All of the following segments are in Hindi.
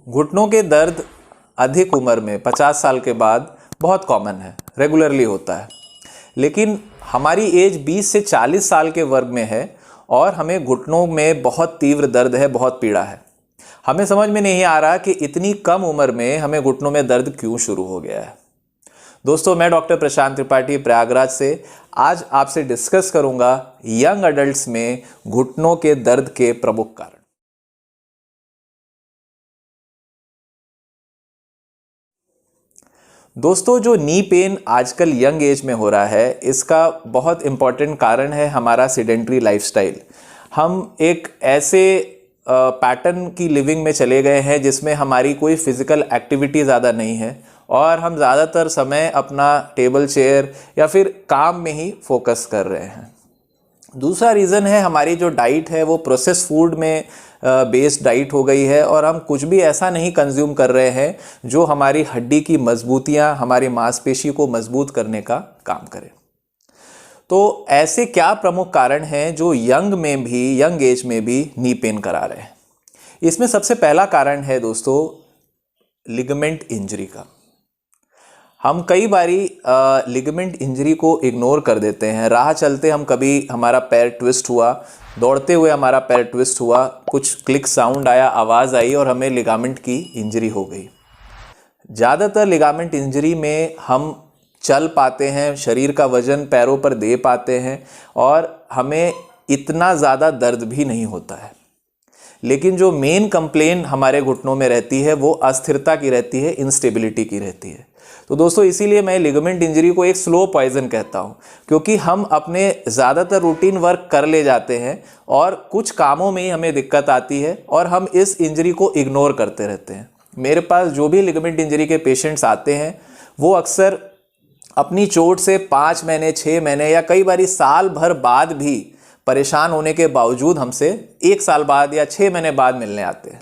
घुटनों के दर्द अधिक उम्र में 50 साल के बाद बहुत कॉमन है, रेगुलरली होता है। लेकिन हमारी एज 20 से 40 साल के वर्ग में है और हमें घुटनों में बहुत तीव्र दर्द है, बहुत पीड़ा है। हमें समझ में नहीं आ रहा कि इतनी कम उम्र में हमें घुटनों में दर्द क्यों शुरू हो गया है। दोस्तों, मैं डॉक्टर प्रशांत त्रिपाठी प्रयागराज से आज आपसे डिस्कस करूंगा यंग अडल्ट्स में घुटनों के दर्द के प्रमुख कारण। दोस्तों, जो नी पेन आजकल यंग एज में हो रहा है, इसका बहुत इम्पॉर्टेंट कारण है हमारा सेडेंट्री लाइफस्टाइल। हम एक ऐसे पैटर्न की लिविंग में चले गए हैं जिसमें हमारी कोई फिजिकल एक्टिविटी ज़्यादा नहीं है और हम ज़्यादातर समय अपना टेबल चेयर या फिर काम में ही फोकस कर रहे हैं। दूसरा रीज़न है हमारी जो डाइट है वो प्रोसेस फूड में बेस्ड डाइट हो गई है और हम कुछ भी ऐसा नहीं कंज्यूम कर रहे हैं जो हमारी हड्डी की मजबूतियाँ, हमारी मांसपेशी को मजबूत करने का काम करे। तो ऐसे क्या प्रमुख कारण हैं जो यंग एज में भी नी पेन करा रहे हैं? इसमें सबसे पहला कारण है दोस्तों लिगामेंट इंजरी का। हम कई बारी लिगामेंट इंजरी को इग्नोर कर देते हैं। राह चलते हम कभी हमारा पैर ट्विस्ट हुआ, दौड़ते हुए हमारा पैर ट्विस्ट हुआ, कुछ क्लिक साउंड आया, आवाज़ आई और हमें लिगामेंट की इंजरी हो गई। ज़्यादातर लिगामेंट इंजरी में हम चल पाते हैं, शरीर का वजन पैरों पर दे पाते हैं और हमें इतना ज़्यादा दर्द भी नहीं होता है। लेकिन जो मेन कंप्लेन हमारे घुटनों में रहती है वो अस्थिरता की रहती है, इंस्टेबिलिटी की रहती है। तो दोस्तों, इसीलिए मैं लिगामेंट इंजरी को एक स्लो पॉइजन कहता हूँ, क्योंकि हम अपने ज़्यादातर रूटीन वर्क कर ले जाते हैं और कुछ कामों में ही हमें दिक्कत आती है और हम इस इंजरी को इग्नोर करते रहते हैं। मेरे पास जो भी लिगामेंट इंजरी के पेशेंट्स आते हैं वो अक्सर अपनी चोट से 5 महीने, 6 महीने या कई बारी साल भर बाद भी परेशान होने के बावजूद हमसे 1 साल बाद या 6 महीने बाद मिलने आते हैं।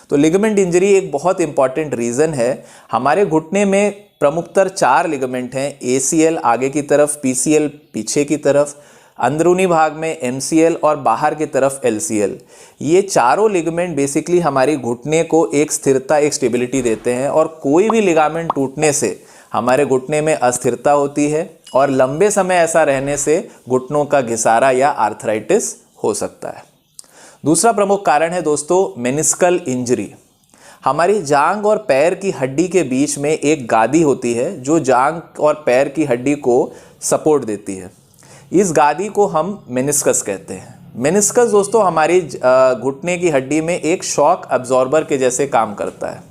तो लिगामेंट इंजरी एक बहुत इंपॉर्टेंट रीज़न है। हमारे घुटने में प्रमुखतर 4 लिगामेंट हैं, ACL आगे की तरफ, PCL पीछे की तरफ, अंदरूनी भाग में MCL और बाहर की तरफ LCL। ये चारों लिगामेंट बेसिकली हमारी घुटने को एक स्थिरता, एक स्टेबिलिटी देते हैं और कोई भी लिगामेंट टूटने से हमारे घुटने में अस्थिरता होती है और लंबे समय ऐसा रहने से घुटनों का घिसारा या आर्थराइटिस हो सकता है। दूसरा प्रमुख कारण है दोस्तों मेनिस्कल इंजरी। हमारी जांग और पैर की हड्डी के बीच में एक गादी होती है जो जांग और पैर की हड्डी को सपोर्ट देती है। इस गादी को हम मेनिस्कस कहते हैं। मेनिस्कस दोस्तों हमारी घुटने की हड्डी में एक शॉक अब्जॉर्बर के जैसे काम करता है।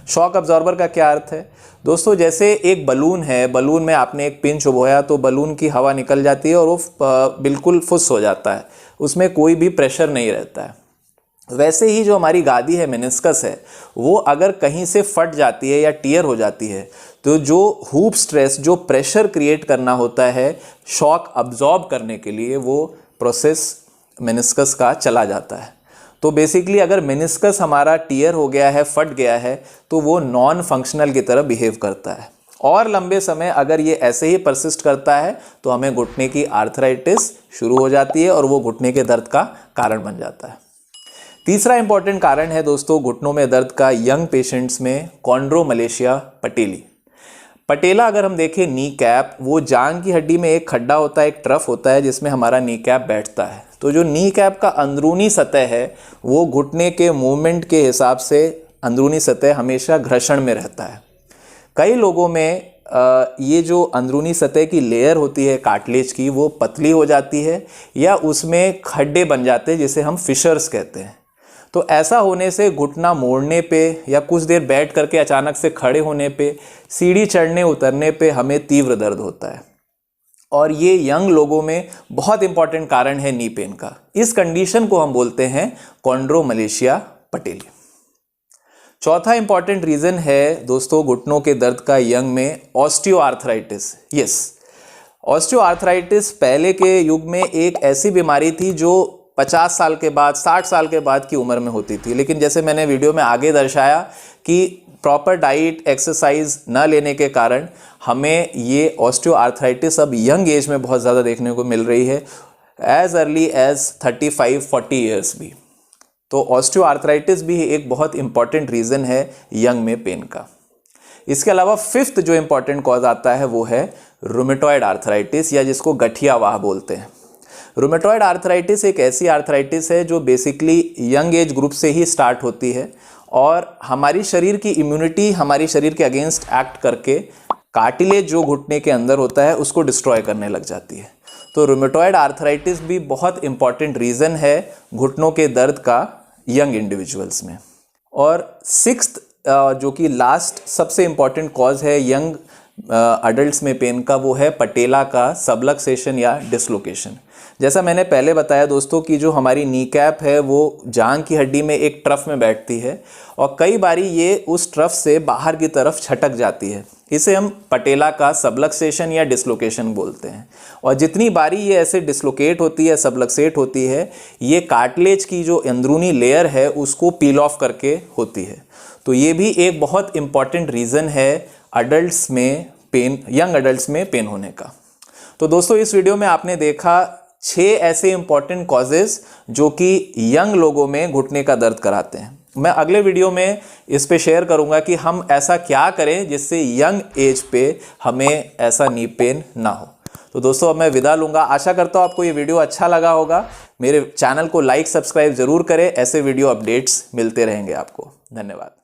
शॉक अब्जॉर्बर का क्या अर्थ है दोस्तों? जैसे एक बलून है, बलून में आपने एक पिन चुभोया तो बलून की हवा निकल जाती है और वो बिल्कुल फुस हो जाता है, उसमें कोई भी प्रेशर नहीं रहता है। वैसे ही जो हमारी गादी है, मेनिस्कस है, वो अगर कहीं से फट जाती है या टियर हो जाती है तो जो हूप स्ट्रेस, जो प्रेशर क्रिएट करना होता है शॉक अब्जॉर्ब करने के लिए, वो प्रोसेस मेनिस्कस का चला जाता है। तो बेसिकली अगर मेनिस्कस हमारा टियर हो गया है, फट गया है, तो वो नॉन फंक्शनल की तरह बिहेव करता है और लंबे समय अगर ये ऐसे ही परसिस्ट करता है तो हमें घुटने की आर्थराइटिस शुरू हो जाती है और वो घुटने के दर्द का कारण बन जाता है। तीसरा इंपॉर्टेंट कारण है दोस्तों घुटनों में दर्द का यंग पेशेंट्स में कॉन्ड्रोमलेशिया पटेली। पटेला अगर हम देखें नी कैप, वो जांग की हड्डी में एक खड्डा होता है, एक ट्रफ होता है जिसमें हमारा नी कैप बैठता है। तो जो नी कैप का अंदरूनी सतह है वो घुटने के मूवमेंट के हिसाब से अंदरूनी सतह हमेशा घर्षण में रहता है। कई लोगों में ये जो अंदरूनी सतह की लेयर होती है कार्टिलेज की, वो पतली हो जाती है या उसमें खड्डे बन जाते हैं जिसे हम फिशर्स कहते हैं। तो ऐसा होने से घुटना मोड़ने पे या कुछ देर बैठ करके अचानक से खड़े होने पे, सीढ़ी चढ़ने उतरने पे हमें तीव्र दर्द होता है और ये यंग लोगों में बहुत इंपॉर्टेंट कारण है नी पेन का। इस कंडीशन को हम बोलते हैं कॉन्ड्रोमलेशिया पटेली। चौथा इंपॉर्टेंट रीजन है दोस्तों घुटनों के दर्द का यंग में ऑस्टियोआर्थराइटिस। यस, ऑस्टियोआर्थराइटिस पहले के युग में एक ऐसी बीमारी थी जो 50 साल के बाद, 60 साल के बाद की उम्र में होती थी। लेकिन जैसे मैंने वीडियो में आगे दर्शाया कि प्रॉपर डाइट, एक्सरसाइज न लेने के कारण हमें ये ऑस्टियोआर्थराइटिस अब यंग एज में बहुत ज़्यादा देखने को मिल रही है, एज अर्ली एज 35-40 ईयर्स भी। तो ऑस्टियोआर्थराइटिस भी एक बहुत इंपॉर्टेंट रीज़न है यंग में पेन का। इसके अलावा फिफ्थ जो इंपॉर्टेंट कॉज आता है वो है रूमेटॉइड आर्थराइटिस, या जिसको गठियावाह बोलते हैं। रूमेटॉइड आर्थराइटिस एक ऐसी आर्थराइटिस है जो बेसिकली यंग एज ग्रुप से ही स्टार्ट होती है और हमारी शरीर की इम्यूनिटी हमारी शरीर के अगेंस्ट एक्ट करके कार्टिलेज जो घुटने के अंदर होता है उसको डिस्ट्रॉय करने लग जाती है। तो रूमेटॉइड आर्थराइटिस भी बहुत इंपॉर्टेंट रीज़न है घुटनों के दर्द का यंग इंडिविजुअल्स में। और सिक्स्थ जो कि लास्ट सबसे इंपॉर्टेंट कॉज है यंग अडल्ट्स में पेन का, वो है पटेला का सबलक्सेशन या डिसलोकेशन। जैसा मैंने पहले बताया दोस्तों कि जो हमारी नी कैप है वो जांघ की हड्डी में एक ट्रफ में बैठती है और कई बारी ये उस ट्रफ से बाहर की तरफ छटक जाती है। इसे हम पटेला का सबलक्सेशन या डिसलोकेशन बोलते हैं। और जितनी बारी ये ऐसे डिसलोकेट होती है, सबलक्सेट होती है, ये कार्टिलेज की जो अंदरूनी लेयर है उसको पील ऑफ करके होती है। तो ये भी एक बहुत इंपॉर्टेंट रीज़न है अडल्ट्स में पेन, यंग अडल्ट्स में पेन होने का। तो दोस्तों इस वीडियो में आपने देखा 6 ऐसे इंपॉर्टेंट कॉजेज़ जो कि यंग लोगों में घुटने का दर्द कराते हैं। मैं अगले वीडियो में इस पे शेयर करूंगा कि हम ऐसा क्या करें जिससे यंग एज पे हमें ऐसा नी पेन ना हो। तो दोस्तों अब मैं विदा लूंगा। आशा करता हूँ आपको ये वीडियो अच्छा लगा होगा। मेरे चैनल को लाइक सब्सक्राइब जरूर करें, ऐसे वीडियो अपडेट्स मिलते रहेंगे आपको। धन्यवाद।